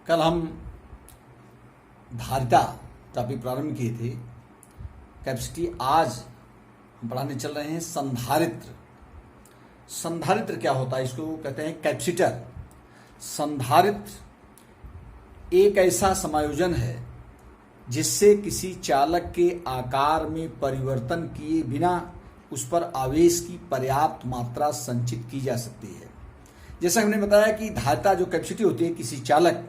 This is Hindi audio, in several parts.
कल हम धारिता टॉपिक प्रारंभ किए थे। कैपेसिटी आज हम पढ़ाने चल रहे हैं संधारित्र। संधारित्र क्या होता है? इसको कहते हैं कैपेसिटर। संधारित्र एक ऐसा समायोजन है जिससे किसी चालक के आकार में परिवर्तन किए बिना उस पर आवेश की पर्याप्त मात्रा संचित की जा सकती है। जैसा हमने बताया कि धारिता जो कैपेसिटी होती है, किसी चालक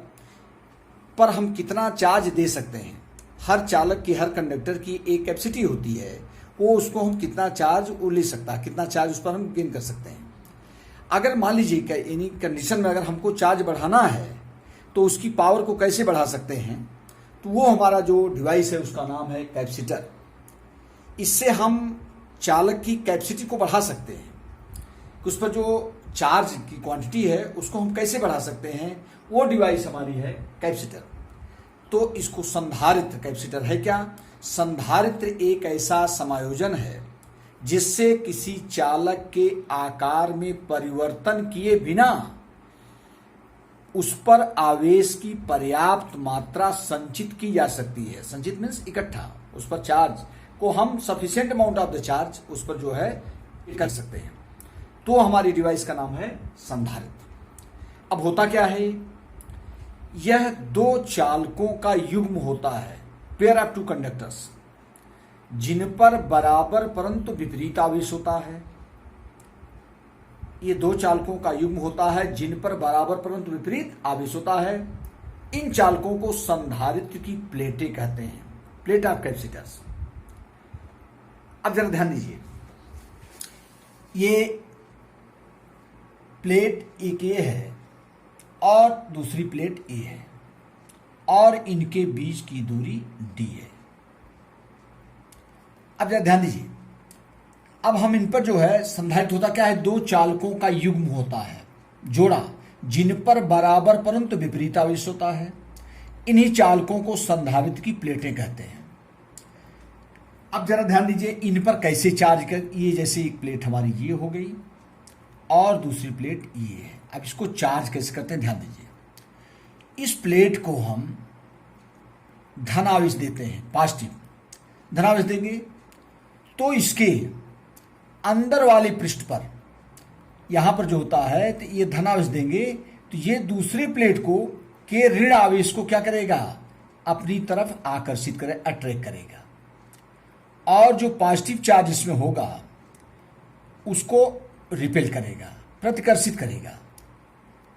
पर हम कितना चार्ज दे सकते हैं। हर चालक की, हर कंडक्टर की एक कैपेसिटी होती है, वो उसको हम कितना चार्ज वो ले सकता है, कितना चार्ज उस पर हम गेन कर सकते हैं। अगर मान लीजिए यानी कंडीशन में अगर हमको चार्ज बढ़ाना है तो उसकी पावर को कैसे बढ़ा सकते हैं, तो वो हमारा जो डिवाइस है उसका नाम है कैपेसिटर। इससे हम चालक की कैपेसिटी को बढ़ा सकते हैं। उस पर जो चार्ज की क्वांटिटी है उसको हम कैसे बढ़ा सकते हैं, वो डिवाइस हमारी है कैपेसिटर। तो इसको संधारित्र कैपेसिटर है क्या? संधारित्र एक ऐसा समायोजन है जिससे किसी चालक के आकार में परिवर्तन किए बिना उस पर आवेश की पर्याप्त मात्रा संचित की जा सकती है। संचित मीन्स इकट्ठा, उस पर चार्ज को हम sufficient amount of the charge उस पर जो है कर सकते हैं। तो हमारी डिवाइस का नाम है संधारित्र। अब होता क्या है, यह दो चालकों का युग्म होता है, पेयर ऑफ टू कंडक्टर्स, जिन पर बराबर परंतु विपरीत आवेश होता है। ये दो चालकों का युग्म होता है जिन पर बराबर परंतु विपरीत आवेश होता है। इन चालकों को संधारित्र की प्लेटें कहते हैं, प्लेट ऑफ कैपेसिटर्स। अब जरा ध्यान दीजिए, ये प्लेट एक ए है और दूसरी प्लेट ए है और इनके बीच की दूरी डी है। अब जरा ध्यान दीजिए, अब हम इन पर जो है संधारित्र होता क्या है, दो चालकों का युग्म होता है, जोड़ा, जिन पर बराबर परंतु विपरीत आवेश होता है। इन्हीं चालकों को संधारित्र की प्लेटें कहते हैं। अब जरा ध्यान दीजिए, इन पर कैसे चार्ज कर, ये जैसे एक प्लेट हमारी ये हो गई और दूसरी प्लेट ये है। अब इसको चार्ज कैसे करते हैं, ध्यान दीजिए। इस प्लेट को हम धनावेश देते हैं, पॉजिटिव धनावेश देंगे तो इसके अंदर वाले पृष्ठ पर यहां पर जो होता है तो ये धनावेश देंगे तो ये दूसरी प्लेट को के ऋण आवेश को क्या करेगा, अपनी तरफ आकर्षित करे, अट्रैक्ट करेगा। और जो पॉजिटिव चार्ज इसमें होगा उसको रिपेल करेगा, प्रतिकर्षित करेगा।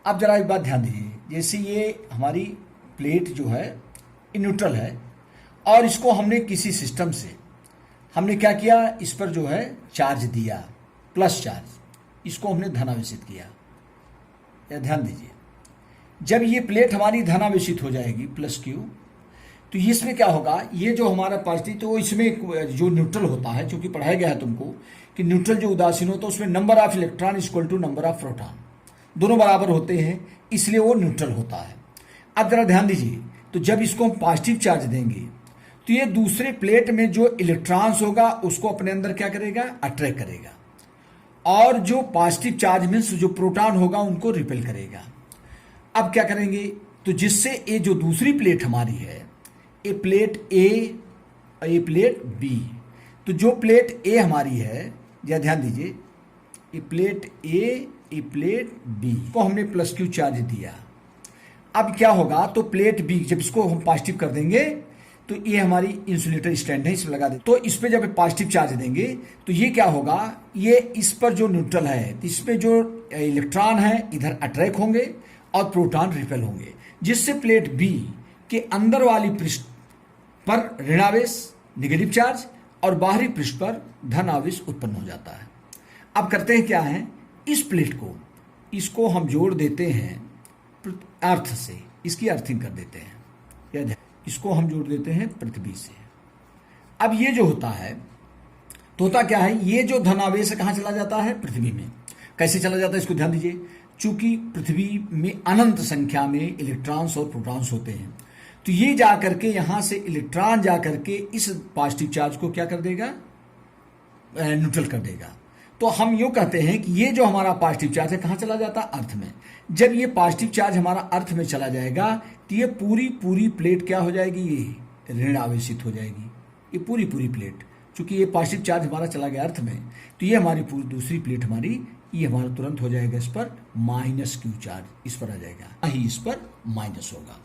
अब जरा एक बात ध्यान दीजिए, जैसे ये हमारी प्लेट जो है न्यूट्रल है और इसको हमने किसी सिस्टम से हमने क्या किया, इस पर जो है चार्ज दिया, प्लस चार्ज, इसको हमने धनावेशित किया। या ध्यान दीजिए, जब ये प्लेट हमारी धनावेशित हो जाएगी प्लस क्यू, तो इसमें क्या होगा, ये जो हमारा पॉजिटिव, तो इसमें जो न्यूट्रल होता है, चूंकि पढ़ाया गया है तुमको कि न्यूट्रल जो उदासीन होता है उसमें number of electron equal to number of proton, दोनों बराबर होते हैं, इसलिए वो न्यूट्रल होता है। अब जरा ध्यान दीजिए, तो जब इसको हम पॉजिटिव चार्ज देंगे तो ये दूसरे प्लेट में जो इलेक्ट्रॉन्स होगा उसको अपने अंदर क्या करेगा, अट्रैक्ट करेगा, और जो पॉजिटिव चार्ज मीन्स जो प्रोटॉन होगा उनको रिपेल करेगा। अब क्या करेंगे, तो जिससे ये जो दूसरी प्लेट हमारी है, ए प्लेट ए, ए प्लेट बी, तो जो प्लेट ए हमारी है, या ध्यान दीजिए, ए प्लेट ए, ए प्लेट बी को हमने प्लस क्यू चार्ज दिया। अब क्या होगा, तो प्लेट बी जब इसको हम पॉजिटिव कर देंगे तो ये हमारी इंसुलेटर स्टैंड है, इसमें लगा दे, तो इस पे जब पॉजिटिव चार्ज देंगे तो ये क्या होगा, ये इस पर जो न्यूट्रल है इसमें जो इलेक्ट्रॉन है इधर अट्रैक्ट होंगे और प्रोटॉन रिपेल होंगे, जिससे प्लेट बी के अंदर वाली पृष्ठ पर ऋणावेश नेगेटिव चार्ज और बाहरी पृष्ठ पर धन आवेश उत्पन्न हो जाता है। अब करते हैं क्या है, इस प्लेट को, इसको हम जोड़ देते हैं अर्थ से, इसकी अर्थिंग कर देते हैं, या इसको हम जोड़ देते हैं पृथ्वी से। अब ये जो होता है, तो होता क्या है, ये जो धनावेश कहाँ चला जाता है, पृथ्वी में। कैसे चला जाता है इसको ध्यान दीजिए, चूंकि पृथ्वी में अनंत संख्या में इलेक्ट्रॉन्स और प्रोटॉन्स होते हैं, तो ये जा करके यहां से इलेक्ट्रॉन जा करके इस पॉजिटिव चार्ज को क्या कर देगा, न्यूट्रल कर देगा। तो हम यूं कहते हैं कि ये जो हमारा पॉजिटिव चार्ज है कहाँ चला जाता है, अर्थ में। जब ये पॉजिटिव चार्ज हमारा अर्थ में चला जाएगा तो ये पूरी पूरी प्लेट क्या हो जाएगी, ये ऋण आवेशित हो जाएगी। ये पूरी पूरी प्लेट, चूंकि ये पॉजिटिव चार्ज हमारा चला गया अर्थ में, तो ये हमारी पूरी दूसरी प्लेट हमारी, ये हमारा तुरंत हो जाएगा इस पर माइनस क्यू चार्ज, इस पर आ जाएगा, ही इस पर माइनस होगा।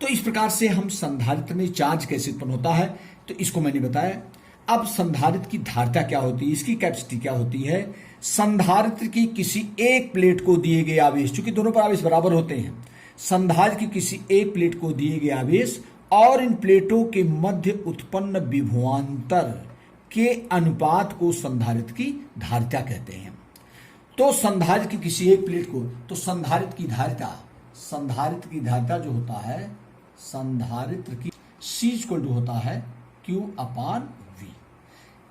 तो इस प्रकार से हम संधारित्र में चार्ज कैसे उत्पन्न होता है तो इसको मैंने बताया। अब संधारित्र की धारिता क्या होती है, इसकी कैपेसिटी क्या होती है। संधारित्र की किसी एक प्लेट को दिए गए आवेश, चूंकि दोनों पर आवेश बराबर होते हैं, संधारित्र की किसी एक प्लेट को दिए गए आवेश और इन प्लेटों के मध्य उत्पन्न विभवांतर के अनुपात को संधारित्र की धारिता कहते हैं। तो संधारित्र की किसी एक प्लेट को, तो संधारित्र की धारिता जो होता है, संधारित्र की C होता है Q/V।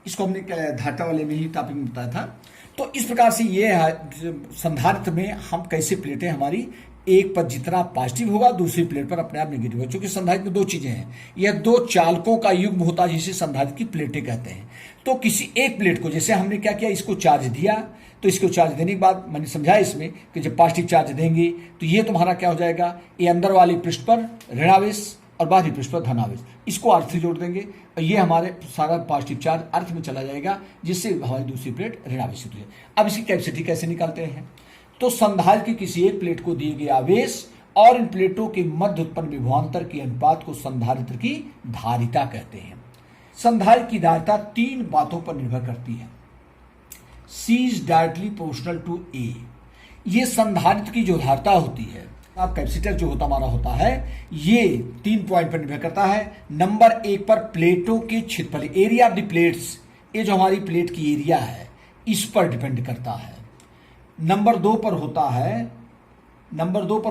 इसको हमने धारिता वाले में ही टॉपिक में बताया था। तो इस प्रकार से ये है संधारित्र में हम कैसे प्लेटें हमारी, एक पर जितना पॉजिटिव होगा दूसरी प्लेट पर अपने आप नेगेटिव होगा। क्योंकि संधारित्र में दो चीजें हैं, यह दो चालकों का युग्म होता है जिसे संधारित्र की प्लेटें कहते हैं। तो किसी एक प्लेट को, जैसे हमने क्या किया, इसको चार्ज दिया, तो इसको चार्ज देने के बाद मैंने समझाया इसमें कि जब पॉजिटिव चार्ज देंगे तो ये तुम्हारा क्या हो जाएगा, ये अंदर वाली पृष्ठ पर ऋणावेश और बाहरी पृष्ठ पर धनावेश, इसको अर्थ से जोड़ देंगे और ये हमारे सारा पॉजिटिव चार्ज अर्थ में चला जाएगा, जिससे हमारी दूसरी प्लेट ऋणावेशित हो जाए। अब इसकी कैपेसिटी कैसे निकालते हैं, तो संधारित्र की किसी एक प्लेट को दिए गए आवेश और इन प्लेटों के मध्य उत्पन्न विभवांतर के अनुपात को संधारित्र की धारिता कहते हैं। संधारित्र की धारिता तीन बातों पर निर्भर करती है। C is directly proportional to A। ये संधारित्र की जो धारिता होती है, अब कैपेसिटर जो होता हमारा होता है, ये 3 पॉइंट पर निर्भर करता है। नंबर 1 पर प्लेटों के क्षेत्रफल, एरिया ऑफ द प्लेट्स, ये जो हमारी प्लेट की एरिया है इस पर डिपेंड करता है। नंबर 2 पर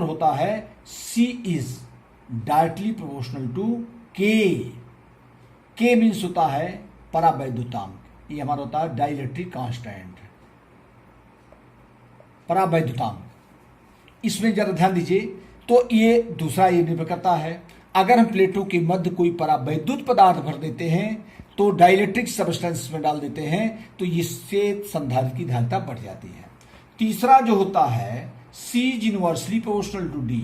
होता है C is directly proportional to K। K means होता है परावैद्युतांक, ये हमारा होता है डाइलेक्ट्रिक कांस्टेंट, परावैद्युतांक। इसमें जरा ध्यान दीजिए, तो ये दूसरा ये निर्भर करता है, अगर हम प्लेटों के मध्य कोई परावैद्युत पदार्थ भर देते हैं तो डाइलेक्ट्रिक सब्सटेंस में डाल देते हैं तो इससे संधारित्र की धारिता बढ़ जाती है। तीसरा जो होता है C is inversely proportional to D।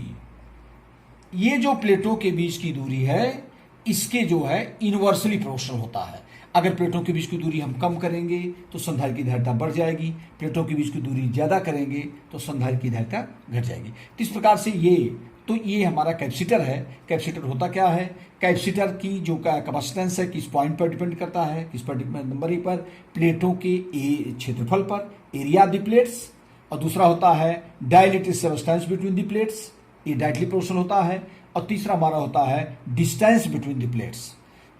ये जो प्लेटों के बीच की दूरी है इसके जो है इनवर्सली प्रोपोर्शनल होता है। अगर प्लेटों के बीच की दूरी हम कम करेंगे तो संधारित्र की धारिता बढ़ जाएगी, प्लेटों के बीच की दूरी ज्यादा करेंगे तो संधारित्र की धारिता घट जाएगी। तो इस प्रकार से ये हमारा कैपेसिटर है। कैपेसिटर होता क्या है, कैपेसिटर की जो कैपेसिटेंस है किस पॉइंट पर डिपेंड करता है, किस पर डिपेंड, नंबर 1 पर प्लेटों के क्षेत्रफल पर, एरिया ऑफ द प्लेट्स, और दूसरा होता है dielectric substance between the plates, ये डायरेक्टली प्रोपोर्शनल होता है, और तीसरा हमारा होता है डिस्टेंस बिटवीन द प्लेट्स।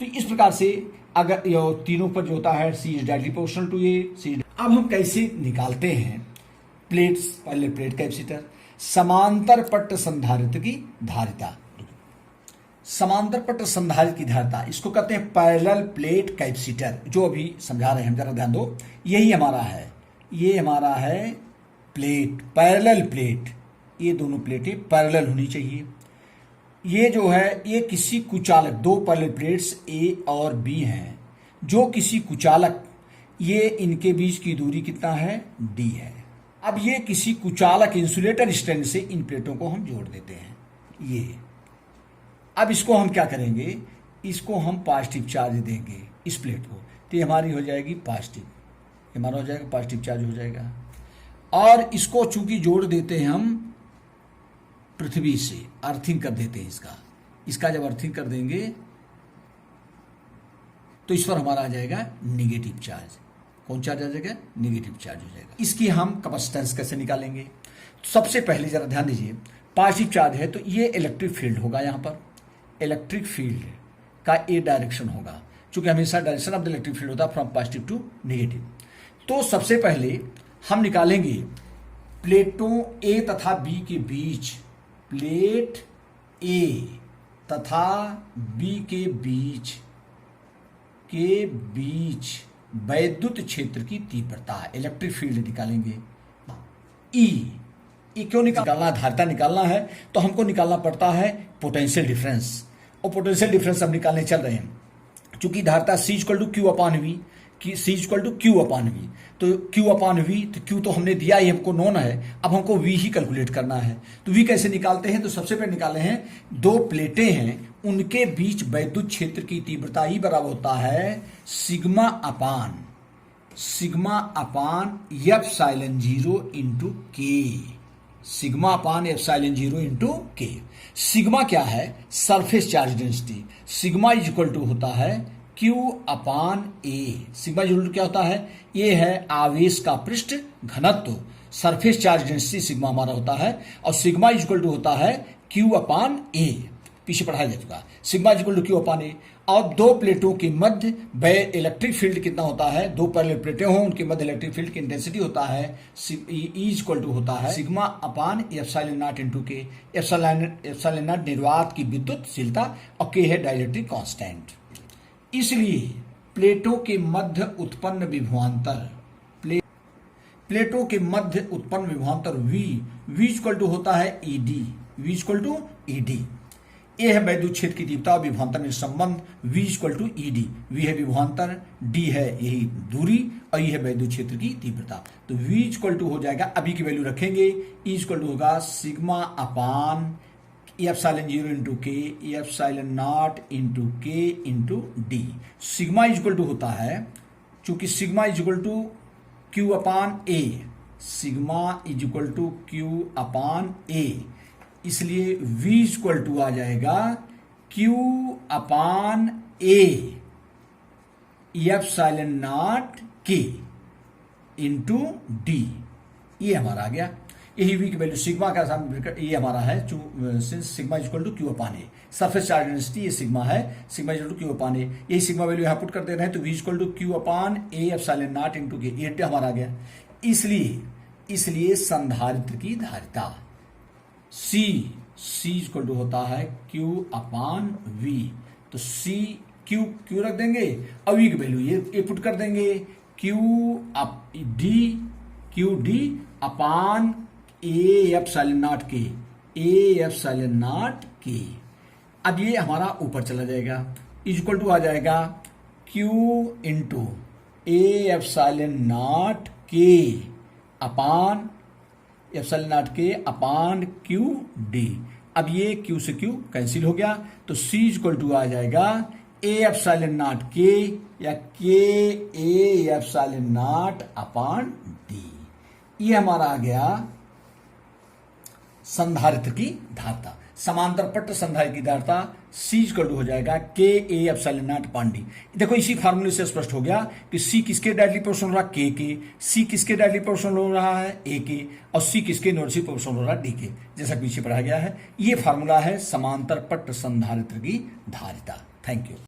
तो इस प्रकार से अगर ये तीनों पर जो होता है C is directly proportional to A। अब हम कैसे निकालते हैं प्लेट्स, पहले प्लेट कैपेसिटर, समांतर पट्ट संधारित्र की धारिता। समांतर पट्ट संधारित्र की धारिता इसको कहते हैं पैरेलल प्लेट कैपेसिटर, जो अभी समझा रहे हैं, जरा ध्यान दो। यही हमारा है, ये हमारा है प्लेट, पैरेलल प्लेट, ये दोनों प्लेटें पैरेलल होनी चाहिए। ये जो है ये किसी कुचालक, दो पैरेलल प्लेट्स A और B हैं, जो किसी कुचालक, ये इनके बीच की दूरी कितना है, D है। अब ये किसी कुचालक इंसुलेटर स्टैंड से इन प्लेटों को हम जोड़ देते हैं। ये अब इसको हम क्या करेंगे, इसको हम पॉजिटिव चार्ज देंगे इस प्लेट को, तो ये हमारी हो जाएगी पॉजिटिव, हमारा हो जाएगा पॉजिटिव चार्ज हो जाएगा। और इसको चूंकि जोड़ देते हैं हम पृथ्वी से, अर्थिंग कर देते हैं इसका जब अर्थिंग कर देंगे तो इस पर हमारा आ जाएगा निगेटिव चार्ज। कौन चार्ज आ जाएगा, निगेटिव चार्ज हो जाएगा। इसकी हम कैपेसिटेंस कैसे निकालेंगे, तो सबसे पहले जरा ध्यान दीजिए, पॉजिटिव चार्ज है तो ये इलेक्ट्रिक फील्ड होगा, यहाँ पर इलेक्ट्रिक फील्ड का ए डायरेक्शन होगा, चूंकि हमेशा direction of the electric field होता है फ्रॉम पॉजिटिव टू नेगेटिव। तो सबसे पहले हम निकालेंगे प्लेटों A तथा B के बीच, प्लेट A तथा B के बीच वैद्युत क्षेत्र की तीव्रता, इलेक्ट्रिक फील्ड निकालेंगे। ई क्यों निकालना, धारिता निकालना है तो हमको निकालना पड़ता है पोटेंशियल डिफरेंस, और पोटेंशियल डिफरेंस हम निकालने चल रहे हैं। चूंकि धारिता C = Q/V, कि C equal to Q upon V. तो क्यू अपान वी, तो क्यू तो हमने दिया ही, हमको नोन है, अब हमको वी ही कैलकुलेट करना है। तो वी कैसे निकालते हैं? तो सबसे पहले निकाले हैं, दो प्लेटें हैं, उनके बीच वैद्युत क्षेत्र की तीव्रता ही बराबर होता है sigma upon epsilon 0 into K. Sigma upon epsilon 0 into K. Sigma क्या है? Surface charge density. Sigma is equal to होता है Q upon A. Sigma is equal to क्या होता है? ये है आवेश का पृष्ठ घनत्व, सरफेस चार्ज डेंसिटी सिग्मा हमारा होता है, और सिग्मा इज इक्वल टू होता है Q अपान ए। पीछे पढ़ाया जा चुका। Sigma is equal to Q upon A. और दो प्लेटों के मध्य इलेक्ट्रिक फील्ड कितना होता है? दो पैरेलल प्लेटें हों, उनके मध्य इलेक्ट्रिक फील्ड की इंटेंसिटी होता है इज इक्वल टू होता है sigma upon epsilon naught into K. Epsilon not निर्वात की विद्युतशीलता और के है डाइलेक्ट्रिक कांस्टेंट। इसलिए प्लेटों के मध्य उत्पन्न विभवांतर, प्लेटों के मध्य उत्पन्न विभवांतर V इक्वल टू होता है ED. V equal to ED. E है वैद्युत क्षेत्र की तीव्रता और विभवांतर में संबंध, V equal to ED. V है विभवांतर, D है यही दूरी, और ये है वैद्युत क्षेत्र की तीव्रता। तो V इक्वल टू हो जाएगा, अभी की वैल्यू रखेंगे, E इक्वल टू होगा sigma upon epsilon 0 into K, epsilon naught into K into D. Sigma is equal to होता है, चूंकि sigma is equal to Q upon A, sigma is equal to Q upon A, इसलिए V इक्वल टू आ जाएगा Q upon A epsilon naught K into D. ये हमारा आ गया। यही V की वैल्यू सिग्मा का ये हमारा है, sigma equal to Q upon A. Surface charge density ये सिग्मा है, sigma equal to Q upon A. यही सिग्मा वैल्यू यहाँ पुट कर दे रहे हैं, तो V equal to Q upon A epsilon naught into K, ये हमारा आ गया। इसलिए संधारित्र की धारिता C इक्वल टू होता है क्यू अपान वी। तो C क्यू रख देंगे और V की वैल्यू ये पुट कर देंगे, Q D upon A epsilon naught के, ए एप्सिलॉन नॉट के। अब ये हमारा ऊपर चला जाएगा, इक्वल टू आ जाएगा Q इंटू ए एप्सिलॉन नॉट के अपान एप्सिलॉन नॉट के अपान क्यू डी। अब ये Q से Q कैंसिल हो गया, तो C इक्वल टू आ जाएगा ए एप्सिलॉन नॉट के या के ए एप्सिलॉन नॉट अपान डी। ये हमारा आ गया संधारित्र की धारिता। समांतर पट्ट संधारित्र की धारिता C इक्वल टू हो जाएगा के ए एप्सिलॉन नॉट अपान डी। देखो इसी फार्मूले से स्पष्ट हो गया कि C किसके डायरेक्टली प्रोपोर्शनल हो रहा है? के। C किसके डायरेक्टली प्रोपोर्शनल हो रहा है? ए के। और C किसके इनवर्सली प्रोपोर्शनल हो रहा है? डी के। जैसा पीछे पढ़ा गया है, ये फार्मूला है समांतर पट्ट संधारित्र की धारिता। Thank you.